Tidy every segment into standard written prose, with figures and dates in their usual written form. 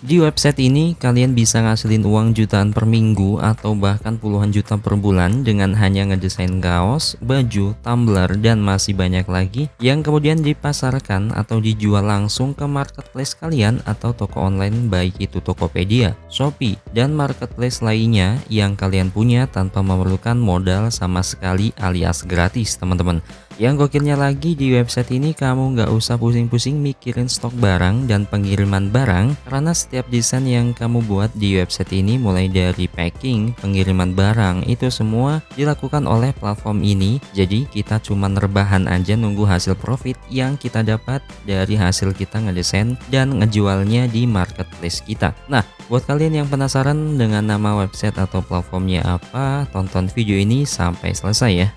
Di website ini kalian bisa ngasilin uang jutaan per minggu atau bahkan puluhan juta per bulan dengan hanya ngedesain kaos, baju, tumbler, dan masih banyak lagi yang kemudian dipasarkan atau dijual langsung ke marketplace kalian atau toko online baik itu Tokopedia, Shopee, dan marketplace lainnya yang kalian punya tanpa memerlukan modal sama sekali alias gratis teman-teman. Yang gokilnya lagi di website ini kamu nggak usah pusing-pusing mikirin stok barang dan pengiriman barang karena setiap desain yang kamu buat di website ini mulai dari packing, pengiriman barang itu semua dilakukan oleh platform ini. Jadi kita cuma rebahan aja nunggu hasil profit yang kita dapat dari hasil kita ngedesain dan ngejualnya di marketplace kita. Nah, buat kalian yang penasaran dengan nama website atau platformnya apa, tonton video ini sampai selesai ya.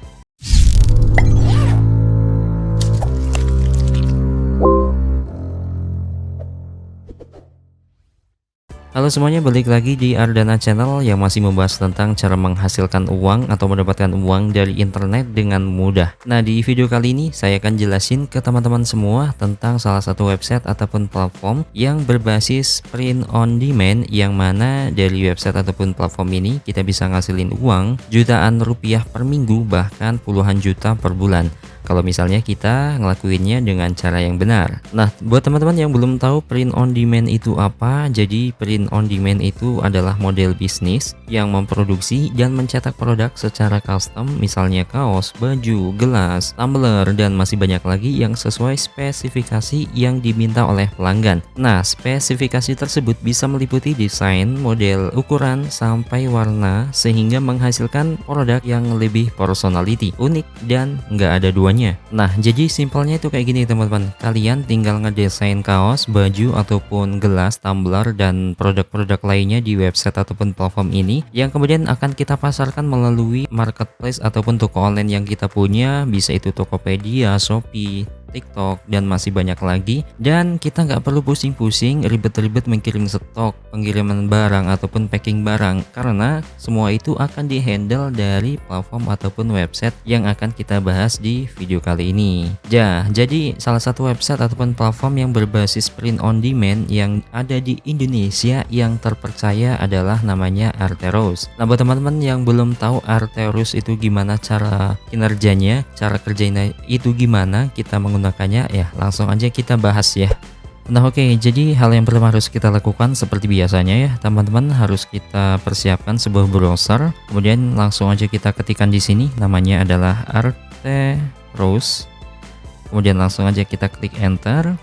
Halo semuanya, balik lagi di Ardana Channel yang masih membahas tentang cara menghasilkan uang atau mendapatkan uang dari internet dengan mudah. Nah, di video kali ini saya akan jelasin ke teman-teman semua tentang salah satu website ataupun platform yang berbasis print on demand, yang mana dari website ataupun platform ini kita bisa ngasilin uang jutaan rupiah per minggu bahkan puluhan juta per bulan kalau misalnya kita ngelakuinnya dengan cara yang benar. Nah, buat teman-teman yang belum tahu print on demand itu apa, jadi print on demand itu adalah model bisnis yang memproduksi dan mencetak produk secara custom, misalnya kaos, baju, gelas, tumbler, dan masih banyak lagi yang sesuai spesifikasi yang diminta oleh pelanggan. Nah, spesifikasi tersebut bisa meliputi desain, model, ukuran, sampai warna, sehingga menghasilkan produk yang lebih personality, unik, dan nggak ada duanya. Nah, jadi simpelnya itu kayak gini teman-teman. Kalian tinggal ngedesain kaos, baju, ataupun gelas, tumbler, dan produk-produk lainnya di website ataupun platform ini yang kemudian akan kita pasarkan melalui marketplace ataupun toko online yang kita punya, bisa itu Tokopedia, Shopee, TikTok, dan masih banyak lagi. Dan kita nggak perlu pusing-pusing ribet-ribet mengirim stok, pengiriman barang ataupun packing barang, karena semua itu akan dihandle dari platform ataupun website yang akan kita bahas di video kali ini. Jadi salah satu website ataupun platform yang berbasis print on demand yang ada di Indonesia yang terpercaya adalah namanya Arterus. Nah, buat teman-teman yang belum tahu Arterus itu gimana cara kinerjanya, cara kerjanya itu gimana, kita menggunakannya ya, langsung aja kita bahas ya. Nah, oke, jadi hal yang pertama harus kita lakukan seperti biasanya ya teman-teman, harus kita persiapkan sebuah browser, kemudian langsung aja kita ketikkan di sini namanya adalah Arterus, kemudian langsung aja kita klik enter.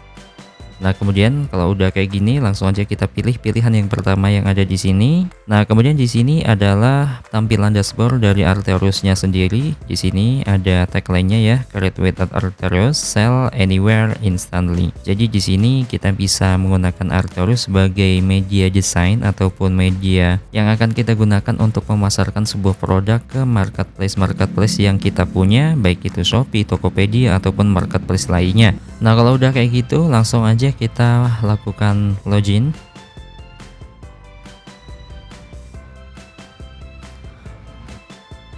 Nah, kemudian kalau udah kayak gini langsung aja kita pilih pilihan yang pertama yang ada di sini. Nah, kemudian di sini adalah tampilan dashboard dari Arterusnya sendiri. Di sini ada tagline-nya ya, Create with Arterus, Sell Anywhere Instantly. Jadi di sini kita bisa menggunakan Arterus sebagai media desain ataupun media yang akan kita gunakan untuk memasarkan sebuah produk ke marketplace yang kita punya, baik itu Shopee, Tokopedia, ataupun marketplace lainnya. Nah, kalau udah kayak gitu langsung aja kita lakukan login.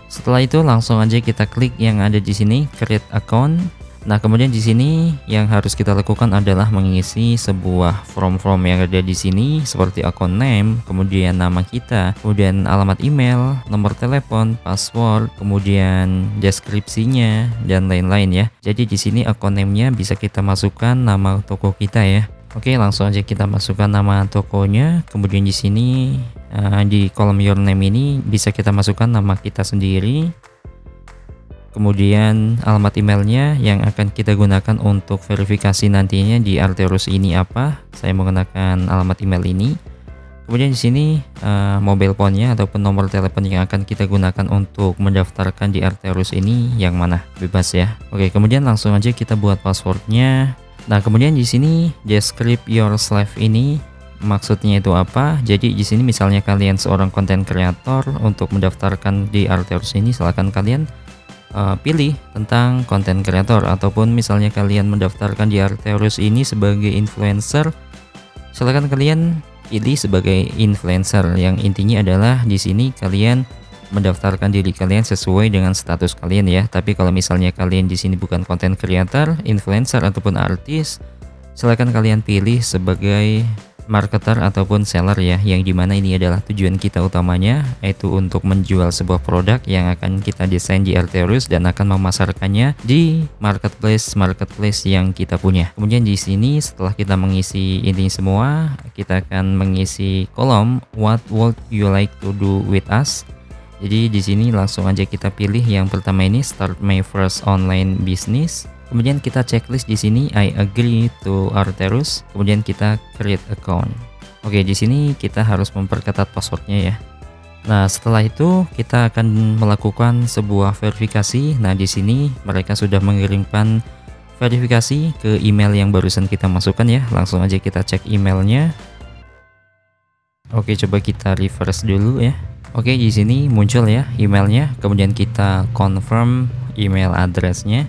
Setelah itu langsung aja kita klik yang ada di sini create account. Nah, kemudian di sini yang harus kita lakukan adalah mengisi sebuah form yang ada di sini seperti account name, kemudian nama kita, kemudian alamat email, nomor telepon, password, kemudian deskripsinya dan lain-lain ya. Jadi di sini account name-nya bisa kita masukkan nama toko kita ya. Oke, langsung aja kita masukkan nama tokonya. Kemudian di sini di kolom your name ini bisa kita masukkan nama kita sendiri. Kemudian alamat emailnya yang akan kita gunakan untuk verifikasi nantinya di Arterus ini apa. Saya menggunakan alamat email ini. Kemudian di sini mobile phone-nya ataupun nomor telepon yang akan kita gunakan untuk mendaftarkan di Arterus ini yang mana, bebas ya. Oke, kemudian langsung aja kita buat passwordnya. Nah, kemudian di sini describe yourself ini maksudnya itu apa? Jadi di sini misalnya kalian seorang content creator, untuk mendaftarkan di Arterus ini silakan kalian pilih tentang konten kreator, ataupun misalnya kalian mendaftarkan di Arterus ini sebagai influencer, silakan kalian pilih sebagai influencer, yang intinya adalah di sini kalian mendaftarkan diri kalian sesuai dengan status kalian ya. Tapi kalau misalnya kalian di sini bukan konten creator, influencer ataupun artis, silakan kalian pilih sebagai marketer ataupun seller ya, yang dimana ini adalah tujuan kita utamanya, yaitu untuk menjual sebuah produk yang akan kita desain di Arterus dan akan memasarkannya di marketplace yang kita punya. Kemudian di sini setelah kita mengisi ini semua, kita akan mengisi kolom what would you like to do with us. Jadi di sini langsung aja kita pilih yang pertama ini, start my first online business. Kemudian kita checklist di sini I agree to Arterus. Kemudian kita create account. Oke, di sini kita harus memperketat passwordnya ya. Nah, setelah itu kita akan melakukan sebuah verifikasi. Nah, di sini mereka sudah mengirimkan verifikasi ke email yang barusan kita masukkan ya. Langsung aja kita cek emailnya. Oke, coba kita refresh dulu ya. Oke, di sini muncul ya emailnya. Kemudian kita confirm email addressnya.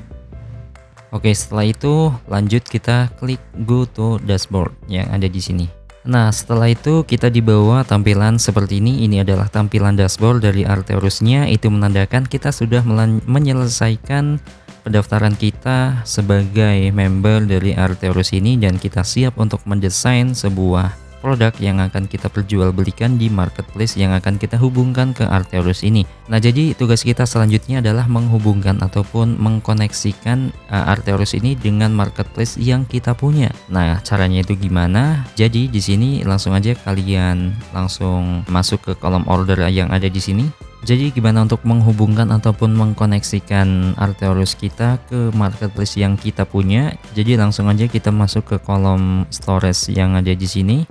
Oke, setelah itu lanjut kita klik go to dashboard yang ada di sini. Nah, setelah itu kita dibawa tampilan seperti ini. Ini adalah tampilan dashboard dari Arterusnya. Itu menandakan kita sudah menyelesaikan pendaftaran kita sebagai member dari Arterus ini dan kita siap untuk mendesain sebuah produk yang akan kita perjualbelikan di marketplace yang akan kita hubungkan ke Arterus ini. Nah, jadi tugas kita selanjutnya adalah menghubungkan ataupun mengkoneksikan Arterus ini dengan marketplace yang kita punya. Nah, caranya itu gimana? Jadi di sini langsung aja kalian langsung masuk ke kolom order yang ada di sini. Jadi gimana untuk menghubungkan ataupun mengkoneksikan Arterus kita ke marketplace yang kita punya? Jadi langsung aja kita masuk ke kolom storage yang ada di sini.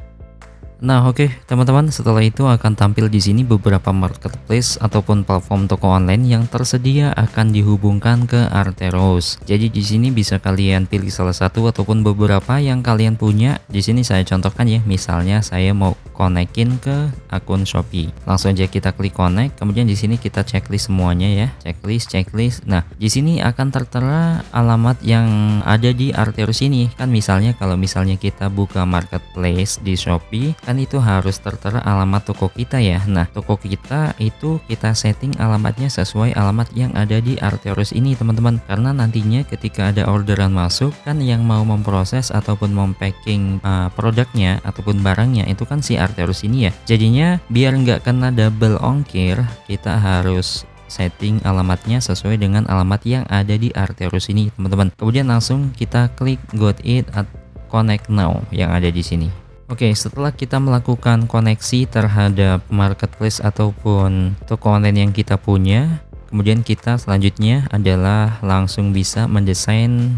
Nah, oke, teman-teman, setelah itu akan tampil di sini beberapa marketplace ataupun platform toko online yang tersedia akan dihubungkan ke Arterus. Jadi di sini bisa kalian pilih salah satu ataupun beberapa yang kalian punya. Di sini saya contohkan ya, misalnya saya mau konekin ke akun Shopee. Langsung aja kita klik connect, kemudian di sini kita checklist semuanya ya, checklist. Nah, di sini akan tertera alamat yang ada di Arterus ini. Kan misalnya kalau misalnya kita buka marketplace di Shopee, kan itu harus tertera alamat toko kita ya. Nah, toko kita itu kita setting alamatnya sesuai alamat yang ada di Arterus ini teman-teman, karena nantinya ketika ada orderan masuk kan yang mau memproses ataupun mempacking produknya ataupun barangnya itu kan si Arterus ini ya. Jadinya biar nggak kena double ongkir, kita harus setting alamatnya sesuai dengan alamat yang ada di Arterus ini teman-teman. Kemudian langsung kita klik got it at connect now yang ada di sini. Oke, setelah kita melakukan koneksi terhadap marketplace ataupun toko online yang kita punya, kemudian kita selanjutnya adalah langsung bisa mendesain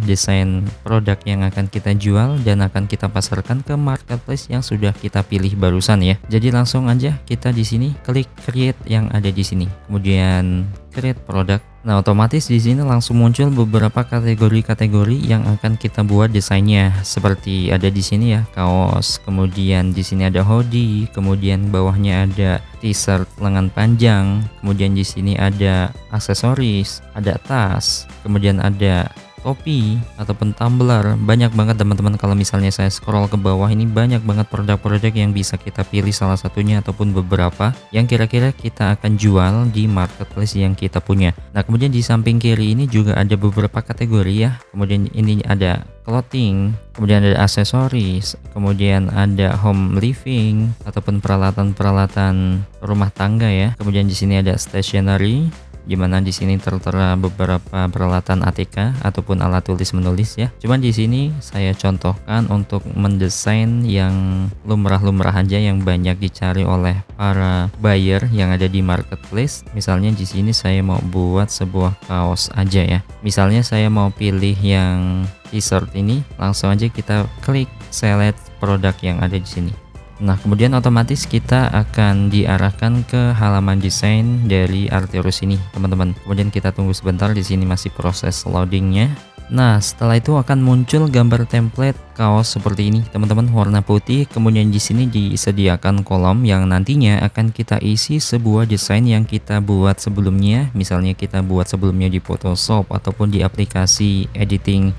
produk yang akan kita jual dan akan kita pasarkan ke marketplace yang sudah kita pilih barusan ya. Jadi langsung aja kita di sini klik create yang ada di sini. Kemudian create product. Nah, otomatis di sini langsung muncul beberapa kategori-kategori yang akan kita buat desainnya. Seperti ada di sini ya, kaos, kemudian di sini ada hoodie, kemudian bawahnya ada t-shirt lengan panjang, kemudian di sini ada aksesoris, ada tas, kemudian ada topi ataupun tumbler. Banyak banget teman-teman, kalau misalnya saya scroll ke bawah ini banyak banget produk-produk yang bisa kita pilih salah satunya ataupun beberapa yang kira-kira kita akan jual di marketplace yang kita punya. Nah, kemudian di samping kiri ini juga ada beberapa kategori ya. Kemudian ini ada clothing, kemudian ada aksesoris, kemudian ada home living ataupun peralatan-peralatan rumah tangga ya. Kemudian di sini ada stationery, di mana di sini tertera beberapa peralatan ATK ataupun alat tulis menulis ya. Cuman di sini saya contohkan untuk mendesain yang lumrah-lumrah aja yang banyak dicari oleh para buyer yang ada di marketplace. Misalnya di sini saya mau buat sebuah kaos aja ya. Misalnya saya mau pilih yang t-shirt ini, langsung aja kita klik select produk yang ada di sini. Nah, kemudian otomatis kita akan diarahkan ke halaman desain dari Arterus ini, teman-teman. Kemudian kita tunggu sebentar, di sini masih proses loadingnya. Nah, setelah itu akan muncul gambar template kaos seperti ini, teman-teman, warna putih. Kemudian di sini disediakan kolom yang nantinya akan kita isi sebuah desain yang kita buat sebelumnya. Misalnya kita buat sebelumnya di Photoshop ataupun di aplikasi editing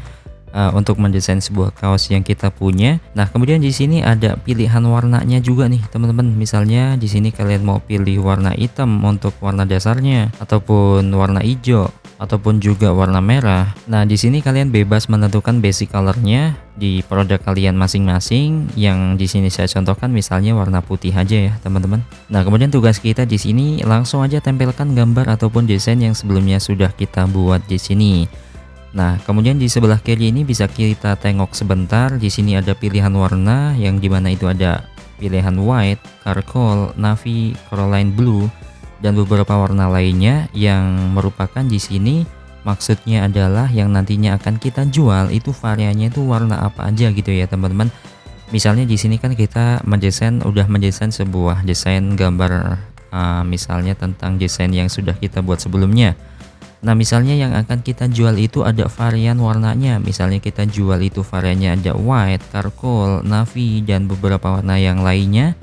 untuk mendesain sebuah kaos yang kita punya. Nah, kemudian di sini ada pilihan warnanya juga nih, teman-teman. Misalnya di sini kalian mau pilih warna hitam untuk warna dasarnya, ataupun warna hijau, ataupun juga warna merah. Nah, di sini kalian bebas menentukan basic colornya di produk kalian masing-masing. Yang di sini saya contohkan misalnya warna putih aja ya, teman-teman. Nah, kemudian tugas kita di sini langsung aja tempelkan gambar ataupun desain yang sebelumnya sudah kita buat di sini. Nah, kemudian di sebelah kiri ini bisa kita tengok sebentar. Di sini ada pilihan warna yang dimana itu ada pilihan white, charcoal, navy, coraline blue, dan beberapa warna lainnya yang merupakan di sini maksudnya adalah yang nantinya akan kita jual itu variannya itu warna apa aja gitu ya, teman-teman. Misalnya di sini kan kita udah mendesain sebuah desain gambar, misalnya tentang desain yang sudah kita buat sebelumnya. Nah, misalnya yang akan kita jual itu ada varian warnanya. Misalnya kita jual itu variannya ada white, charcoal, navy, dan beberapa warna yang lainnya.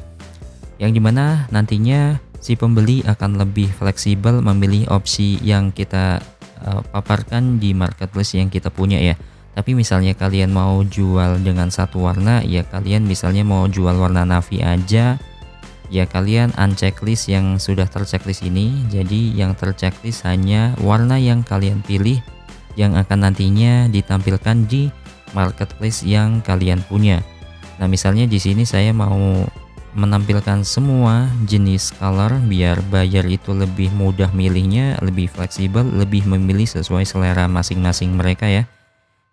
Yang dimana nantinya si pembeli akan lebih fleksibel memilih opsi yang kita paparkan di marketplace yang kita punya ya. Tapi misalnya kalian mau jual dengan satu warna, ya kalian misalnya mau jual warna navy aja, ya kalian unchecklist yang sudah terchecklist ini. Jadi yang terchecklist hanya warna yang kalian pilih yang akan nantinya ditampilkan di marketplace yang kalian punya. Nah, misalnya di sini saya mau menampilkan semua jenis color biar buyer itu lebih mudah milihnya, lebih fleksibel, lebih memilih sesuai selera masing-masing mereka ya.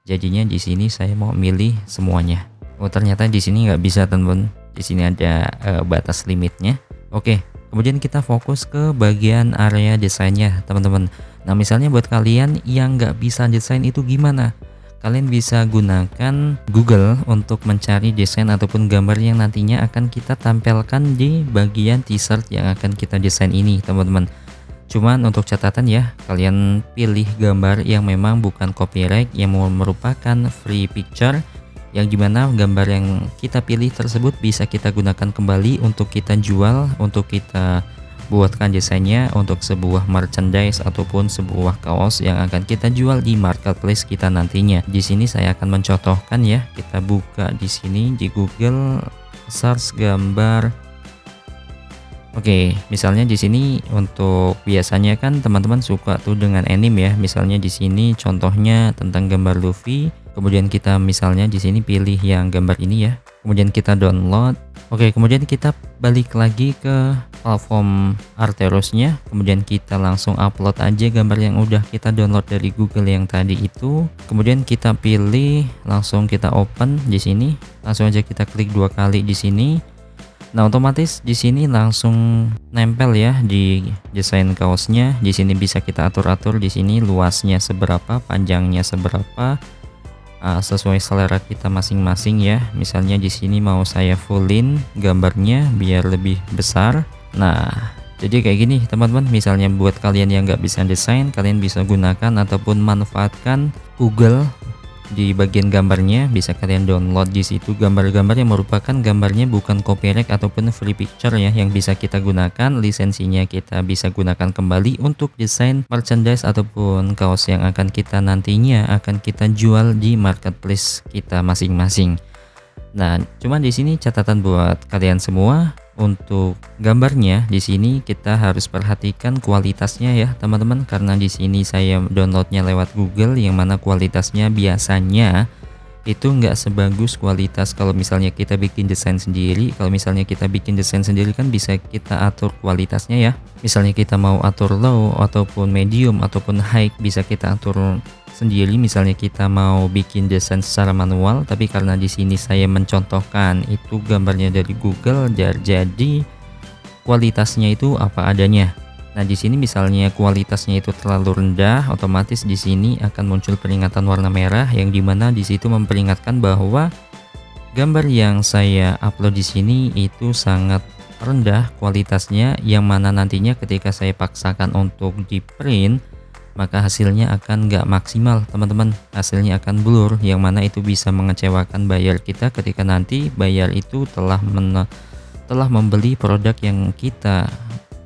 Jadinya di sini saya mau milih semuanya. Oh, ternyata di sini nggak bisa, teman-teman. Di sini ada batas limitnya. Oke, kemudian kita fokus ke bagian area desainnya, teman-teman. Nah, misalnya buat kalian yang nggak bisa desain itu gimana? Kalian bisa gunakan Google untuk mencari desain ataupun gambar yang nantinya akan kita tampilkan di bagian t-shirt yang akan kita desain ini, teman-teman. Cuman untuk catatan ya, kalian pilih gambar yang memang bukan copyright, yang merupakan free picture, yang dimana gambar yang kita pilih tersebut bisa kita gunakan kembali untuk kita jual, untuk kita buatkan desainnya untuk sebuah merchandise ataupun sebuah kaos yang akan kita jual di marketplace kita nantinya. Di sini saya akan mencontohkan ya. Kita buka di sini di Google, search gambar. Oke, misalnya di sini untuk biasanya kan teman-teman suka tuh dengan anime ya. Misalnya di sini contohnya tentang gambar Luffy. Kemudian kita misalnya di sini pilih yang gambar ini ya. Kemudian kita download. Oke, kemudian kita balik lagi ke platform Arterosnya. Kemudian kita langsung upload aja gambar yang udah kita download dari Google yang tadi itu. Kemudian kita pilih, langsung kita open di sini. Langsung aja kita klik 2 kali di sini. Nah, otomatis di sini langsung nempel ya di desain kaosnya. Di sini bisa kita atur-atur di sini luasnya seberapa, panjangnya seberapa, sesuai selera kita masing-masing ya. Misalnya di sini mau saya fullin gambarnya biar lebih besar. Nah, jadi kayak gini teman-teman. Misalnya buat kalian yang nggak bisa desain, kalian bisa gunakan ataupun manfaatkan Google. Di bagian gambarnya bisa kalian download di situ gambar-gambar yang merupakan gambarnya bukan copyright ataupun free picture ya, yang bisa kita gunakan, lisensinya kita bisa gunakan kembali untuk desain merchandise ataupun kaos yang akan kita nantinya akan kita jual di marketplace kita masing-masing. Nah, cuman di sini catatan buat kalian semua. Untuk gambarnya di sini kita harus perhatikan kualitasnya ya teman-teman, karena di sini saya downloadnya lewat Google yang mana kualitasnya biasanya itu nggak sebagus kualitas kalau misalnya kita bikin desain sendiri. Kalau misalnya kita bikin desain sendiri kan bisa kita atur kualitasnya ya. Misalnya kita mau atur low ataupun medium ataupun high bisa kita atur sendiri. Misalnya kita mau bikin desain secara manual, tapi karena di sini saya mencontohkan itu gambarnya dari Google, jadi kualitasnya itu apa adanya. Nah, di sini misalnya kualitasnya itu terlalu rendah, otomatis di sini akan muncul peringatan warna merah yang dimana di situ memperingatkan bahwa gambar yang saya upload di sini itu sangat rendah kualitasnya, yang mana nantinya ketika saya paksakan untuk di print maka hasilnya akan nggak maksimal teman-teman, hasilnya akan blur, yang mana itu bisa mengecewakan buyer kita ketika nanti buyer itu telah membeli produk yang kita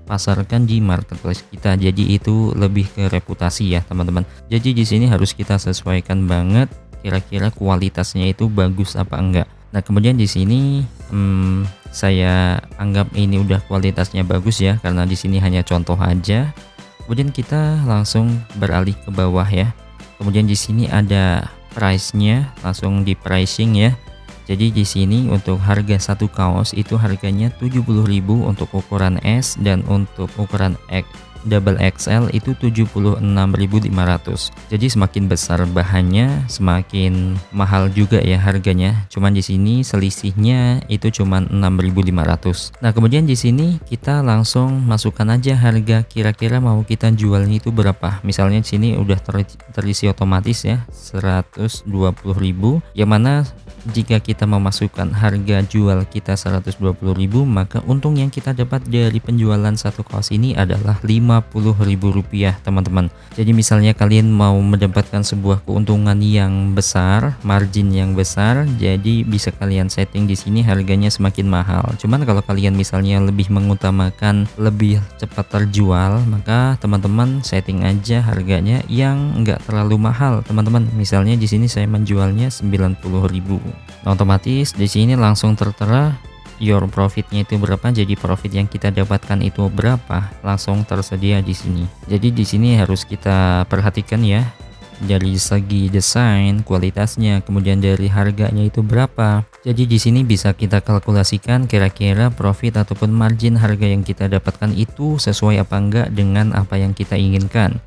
pasarkan di marketplace kita. Jadi itu lebih ke reputasi ya teman-teman. Jadi di sini harus kita sesuaikan banget kira-kira kualitasnya itu bagus apa enggak. Nah, kemudian di sini saya anggap ini udah kualitasnya bagus ya, karena di sini hanya contoh aja. Kemudian kita langsung beralih ke bawah ya. Kemudian di sini ada price-nya, langsung di pricing ya. Jadi di sini untuk harga satu kaos itu harganya 70.000 untuk ukuran S, dan untuk ukuran double XL itu 76.500. Jadi semakin besar bahannya semakin mahal juga ya harganya. Cuman di sini selisihnya itu cuman 6.500. Nah, kemudian di sini kita langsung masukkan aja harga kira-kira mau kita jualnya itu berapa. Misalnya di sini udah terisi otomatis ya 120.000, yang mana jika kita memasukkan harga jual kita 120.000, maka untung yang kita dapat dari penjualan satu kaos ini adalah Rp50.000 teman-teman. Jadi misalnya kalian mau mendapatkan sebuah keuntungan yang besar, margin yang besar, jadi bisa kalian setting di sini harganya semakin mahal. Cuman kalau kalian misalnya lebih mengutamakan lebih cepat terjual, maka teman-teman setting aja harganya yang enggak terlalu mahal teman-teman. Misalnya di sini saya menjualnya 90.000. Nah, otomatis di sini langsung tertera your profitnya itu berapa, jadi profit yang kita dapatkan itu berapa, langsung tersedia di sini. Jadi di sini harus kita perhatikan ya, dari segi desain, kualitasnya, kemudian dari harganya itu berapa. Jadi di sini bisa kita kalkulasikan kira-kira profit ataupun margin harga yang kita dapatkan itu sesuai apa enggak dengan apa yang kita inginkan.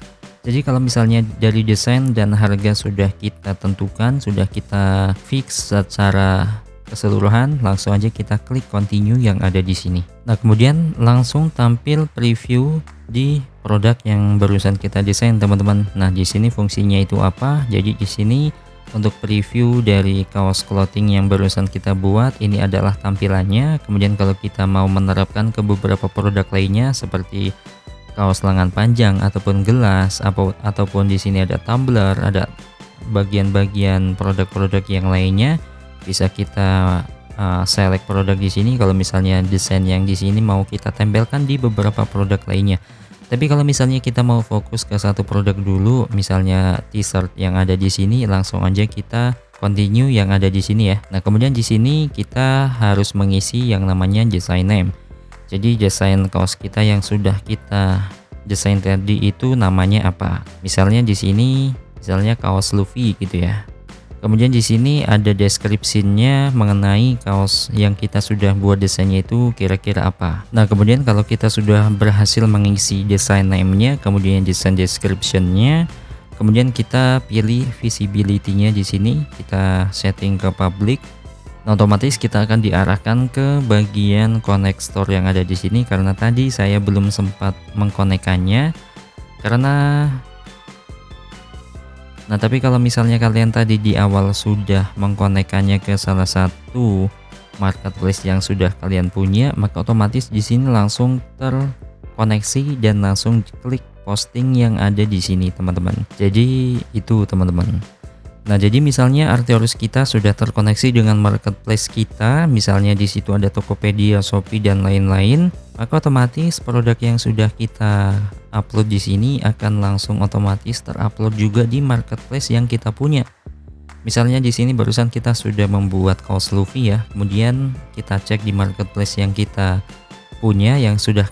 Jadi kalau misalnya dari desain dan harga sudah kita tentukan, sudah kita fix secara keseluruhan, langsung aja kita klik continue yang ada di sini. Nah, kemudian langsung tampil preview di produk yang barusan kita desain teman-teman. Nah, di sini fungsinya itu apa? Jadi di sini untuk preview dari kaos clothing yang barusan kita buat, ini adalah tampilannya. Kemudian kalau kita mau menerapkan ke beberapa produk lainnya seperti kaos lengan panjang ataupun gelas, ataupun di sini ada tumbler, ada bagian-bagian produk-produk yang lainnya, bisa kita select produk di sini. Kalau misalnya desain yang di sini mau kita tempelkan di beberapa produk lainnya. Tapi kalau misalnya kita mau fokus ke satu produk dulu, misalnya t-shirt yang ada di sini, langsung aja kita continue yang ada di sini ya. Nah, kemudian di sini kita harus mengisi yang namanya design name. Jadi desain kaos kita yang sudah kita desain tadi itu namanya apa? Misalnya di sini, misalnya kaos Luffy gitu ya. Kemudian di sini ada deskripsinya mengenai kaos yang kita sudah buat desainnya itu kira-kira apa. Nah, kemudian kalau kita sudah berhasil mengisi desain name-nya, kemudian desain description-nya, kemudian kita pilih visibility-nya di sini, kita setting ke public. Nah, otomatis kita akan diarahkan ke bagian connect store yang ada di sini, karena tadi saya belum sempat mengkonekkannya. Tapi kalau misalnya kalian tadi di awal sudah mengkonekkannya ke salah satu marketplace yang sudah kalian punya, maka otomatis di sini langsung terkoneksi dan langsung klik posting yang ada di sini teman-teman. Jadi itu teman-teman. Nah, jadi misalnya Arteorus kita sudah terkoneksi dengan marketplace kita, misalnya di situ ada Tokopedia, Shopee dan lain-lain, maka otomatis produk yang sudah kita upload di sini akan langsung otomatis terupload juga di marketplace yang kita punya. Misalnya di sini barusan kita sudah membuat kaos Luffy ya, kemudian kita cek di marketplace yang kita punya yang sudah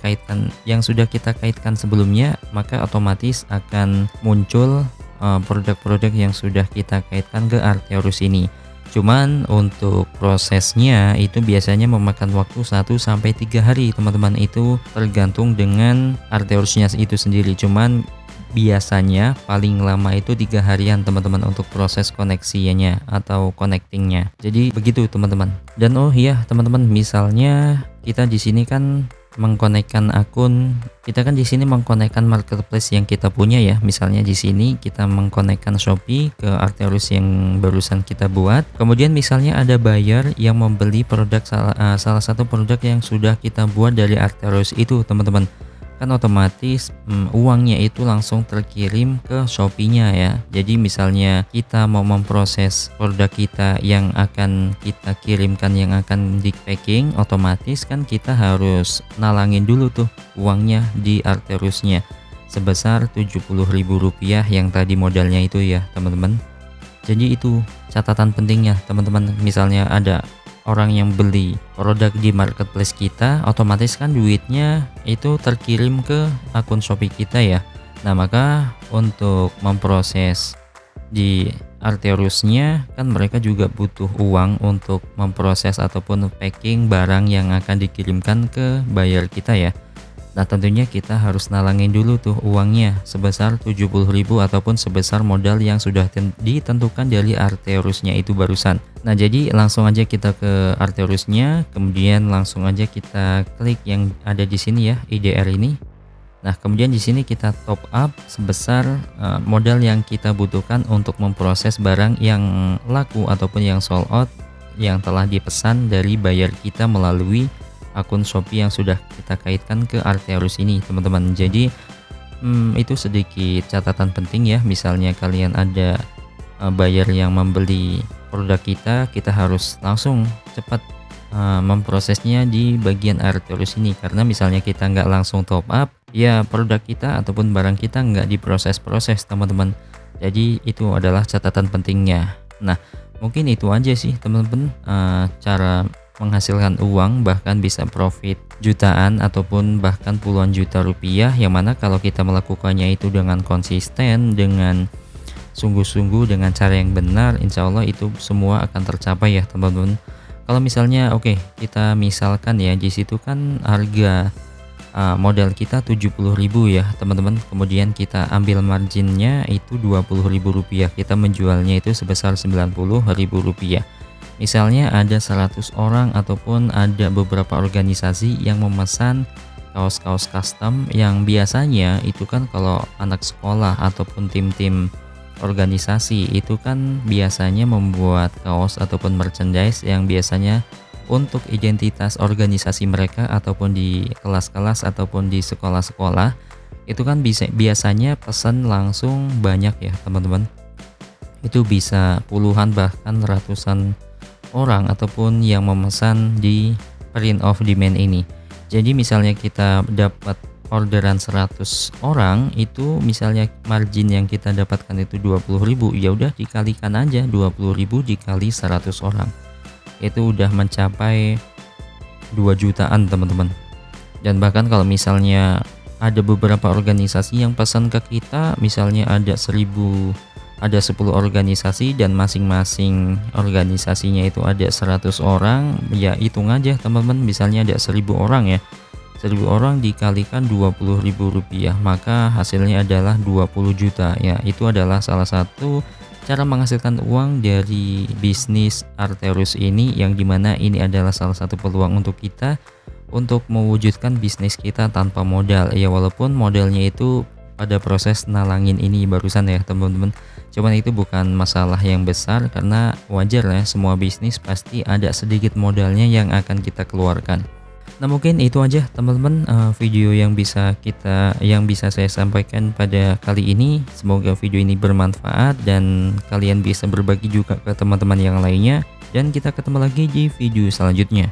kita kaitkan sebelumnya, maka otomatis akan muncul produk-produk yang sudah kita kaitkan ke Arteorus ini. Cuman untuk prosesnya itu biasanya memakan waktu 1-3 hari teman-teman, itu tergantung dengan Arteorusnya itu sendiri. Cuman biasanya paling lama itu 3 harian teman-teman untuk proses koneksinya atau connectingnya. Jadi begitu teman-teman. Dan oh iya teman-teman, misalnya kita di sini kan mengkonekkan akun, kita kan di sini mengkonekkan marketplace yang kita punya ya. Misalnya di sini kita mengkonekkan Shopee ke Arteorus yang barusan kita buat. Kemudian misalnya ada buyer yang membeli produk salah satu produk yang sudah kita buat dari Arteorus itu teman-teman, kan otomatis uangnya itu langsung terkirim ke Shopee-nya ya. Jadi misalnya kita mau memproses produk kita yang akan kita kirimkan, yang akan di packing, otomatis kan kita harus nalangin dulu tuh uangnya di Arteorus-nya sebesar Rp70.000 yang tadi modalnya itu ya teman-teman. Jadi itu catatan pentingnya teman-teman. Misalnya ada orang yang beli produk di marketplace kita, otomatis kan duitnya itu terkirim ke akun Shopee kita ya. Nah, maka untuk memproses di Arterusnya kan mereka juga butuh uang untuk memproses ataupun packing barang yang akan dikirimkan ke buyer kita ya. Nah, tentunya kita harus nalangin dulu tuh uangnya sebesar 70.000 ataupun sebesar modal yang sudah ditentukan dari Arterusnya itu barusan. Nah, jadi langsung aja kita ke Arterusnya, kemudian langsung aja kita klik yang ada di sini ya, IDR ini. Nah, kemudian di sini kita top up sebesar modal yang kita butuhkan untuk memproses barang yang laku ataupun yang sold out yang telah dipesan dari buyer kita melalui akun Shopee yang sudah kita kaitkan ke Arterus ini, teman-teman. Jadi itu sedikit catatan penting ya. Misalnya kalian ada buyer yang membeli produk kita harus langsung cepat memprosesnya di bagian Arterus ini, karena misalnya kita nggak langsung top up ya, produk kita ataupun barang kita nggak diproses-proses, teman-teman. Jadi itu adalah catatan pentingnya. Nah, mungkin itu aja sih teman-teman, cara menghasilkan uang, bahkan bisa profit jutaan ataupun bahkan puluhan juta rupiah, yang mana kalau kita melakukannya itu dengan konsisten, dengan sungguh-sungguh, dengan cara yang benar, insya Allah itu semua akan tercapai ya teman-teman. Kalau misalnya kita misalkan ya di situ kan harga modal kita 70.000 ya teman-teman, kemudian kita ambil marginnya itu 20.000 rupiah, kita menjualnya itu sebesar 90.000 rupiah. Misalnya ada 100 orang ataupun ada beberapa organisasi yang memesan kaos-kaos custom yang biasanya itu kan kalau anak sekolah ataupun tim-tim organisasi itu kan biasanya membuat kaos ataupun merchandise yang biasanya untuk identitas organisasi mereka ataupun di kelas-kelas ataupun di sekolah-sekolah, itu kan biasanya pesan langsung banyak ya teman-teman. Itu bisa puluhan bahkan ratusan orang ataupun yang memesan di print of demand ini. Jadi misalnya kita dapat orderan 100 orang, itu misalnya margin yang kita dapatkan itu 20.000, ya udah dikalikan aja 20.000 dikali 100 orang. Itu udah mencapai 2 jutaan teman-teman. Dan bahkan kalau misalnya ada beberapa organisasi yang pesan ke kita, misalnya ada 10 organisasi dan masing-masing organisasinya itu ada 100 orang, ya hitung aja teman-teman, misalnya ada 1000 orang ya, 1000 orang dikalikan 20.000 rupiah, maka hasilnya adalah 20 juta ya. Itu adalah salah satu cara menghasilkan uang dari bisnis Arterus ini, yang dimana ini adalah salah satu peluang untuk kita untuk mewujudkan bisnis kita tanpa modal ya, walaupun modalnya itu pada proses nalangin ini barusan ya teman-teman. Cuman itu bukan masalah yang besar, karena wajar ya, semua bisnis pasti ada sedikit modalnya yang akan kita keluarkan. Nah, mungkin itu aja teman-teman video yang bisa saya sampaikan pada kali ini. Semoga video ini bermanfaat dan kalian bisa berbagi juga ke teman-teman yang lainnya, dan kita ketemu lagi di video selanjutnya.